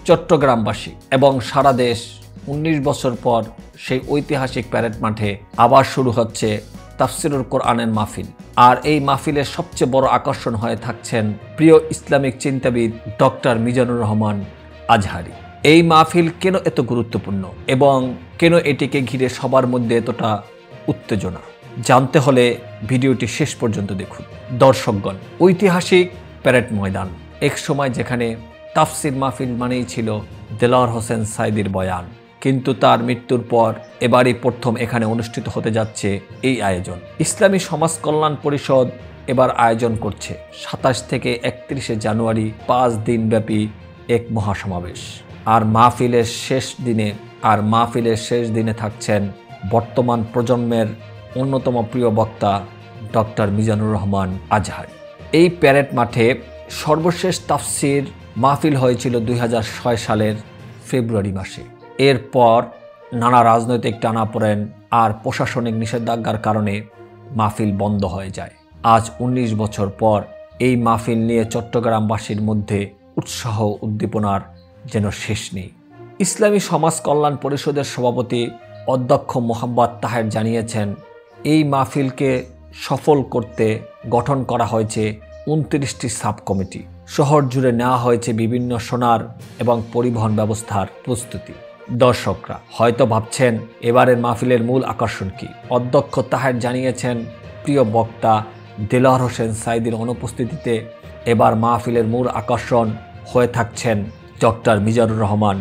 চট্টগ্রামবাসী এবং সারা দেশ ১৯ বছর পর সেই ঐতিহাসিক প্যারেড মাঠে আবার শুরু হচ্ছে তাফসিরুল কোরআনের মাহফিল। আর এই মাহফিলের সবচেয়ে বড় আকর্ষণ হয়ে থাকছেন প্রিয় ইসলামিক চিন্তাবিদ ডক্টর মিজানুর রহমান আজহারী। এই মাহফিল কেন এত গুরুত্বপূর্ণ এবং কেন এটিকে ঘিরে সবার মধ্যে এতটা উত্তেজনা, জানতে হলে ভিডিওটি শেষ পর্যন্ত দেখুন। দর্শকগণ, ঐতিহাসিক প্যারেড ময়দান, এক সময় যেখানে তাফসির মাহফিল মানেই ছিল দেলোয়ার হোসেন সাঈদীর বয়ান, কিন্তু তার মৃত্যুর পর এবারই প্রথম এখানে অনুষ্ঠিত হতে যাচ্ছে এই আয়োজন। ইসলামী সমাজ কল্যাণ পরিষদ এবার আয়োজন করছে ২৭ থেকে ৩১ জানুয়ারি ৫ দিনব্যাপী এক মহাসমাবেশ। আর মাহফিলের শেষ দিনে থাকছেন বর্তমান প্রজন্মের অন্যতম প্রিয় বক্তা ডক্টর মিজানুর রহমান আজহারী। এই প্যারেড মাঠে সর্বশেষ তাফসির মাহফিল হয়েছিল ২০০৬ সালের ফেব্রুয়ারি মাসে। এরপর নানা রাজনৈতিক টানাপোড়েন আর প্রশাসনিক নিষেধাজ্ঞার কারণে মাহফিল বন্ধ হয়ে যায়। আজ ১৯ বছর পর এই মাহফিল নিয়ে চট্টগ্রামবাসীর মধ্যে উৎসাহ উদ্দীপনার যেন শেষ নেই। ইসলামী সমাজ কল্যাণ পরিষদের সভাপতি অধ্যক্ষ মোহাম্মদ তাহের জানিয়েছেন, এই মাহফিলকে সফল করতে গঠন করা হয়েছে ২৯টি সাব কমিটি। শহর জুড়ে নেওয়া হয়েছে বিভিন্ন সোনার এবং পরিবহন ব্যবস্থার প্রস্তুতি। দর্শকরা হয়তো ভাবছেন এবারের মাহফিলের মূল আকর্ষণ কি। অধ্যক্ষ তাহের জানিয়েছেন, প্রিয় বক্তা দেলোয়ার হোসেন সাঈদীর অনুপস্থিতিতে এবার মাহফিলের মূল আকর্ষণ হয়ে থাকছেন ডক্টর মিজানুর রহমান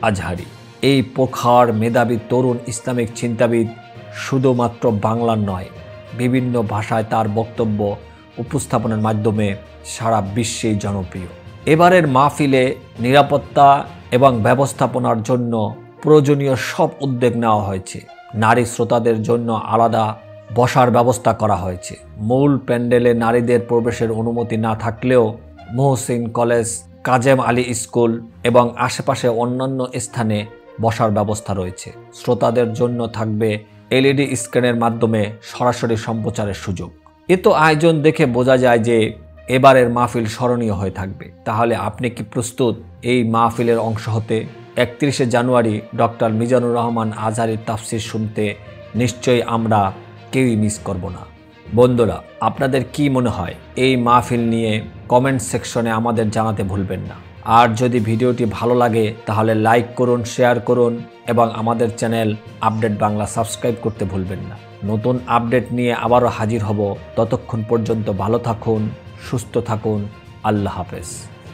আজহারী। এই প্রখর মেধাবী তরুণ ইসলামিক চিন্তাবিদ শুধুমাত্র বাংলার নয়, বিভিন্ন ভাষায় তার বক্তব্য উপস্থাপনের মাধ্যমে সারা বিশ্বেই জনপ্রিয়। এবারের মাহফিলে নিরাপত্তা এবং ব্যবস্থাপনার জন্য প্রয়োজনীয় সব উদ্যোগ নেওয়া হয়েছে। নারী শ্রোতাদের জন্য আলাদা বসার ব্যবস্থা করা হয়েছে। মূল প্যান্ডেলে নারীদের প্রবেশের অনুমতি না থাকলেও মহসিন কলেজ, কাজেম আলী স্কুল এবং আশেপাশে অন্যান্য স্থানে বসার ব্যবস্থা রয়েছে। শ্রোতাদের জন্য থাকবে LED স্ক্রিনের মাধ্যমে সরাসরি সম্প্রচারের সুযোগ। এতো আয়োজন দেখে বোঝা যায় যে এবারের মাহফিল স্মরণীয় হয়ে থাকবে। তাহলে আপনি কি প্রস্তুত এই মাহফিলের অংশ হতে? ৩১ জানুয়ারি ডক্টর মিজানুর রহমান আজহারীর তাফসির শুনতে নিশ্চয়ই আমরা কেউই মিস করব না। বন্ধুরা, আপনাদের কি মনে হয় এই মাহফিল নিয়ে কমেন্ট সেকশনে আমাদের জানাতে ভুলবেন না। আর যদি ভিডিওটি ভালো লাগে তাহলে লাইক করুন, শেয়ার করুন এবং আমাদের চ্যানেল আপডেট বাংলা সাবস্ক্রাইব করতে ভুলবেন না। নতুন আপডেট নিয়ে আবারও হাজির হব। ততক্ষণ পর্যন্ত ভালো থাকুন, সুস্থ থাকুন। আল্লাহ হাফেজ।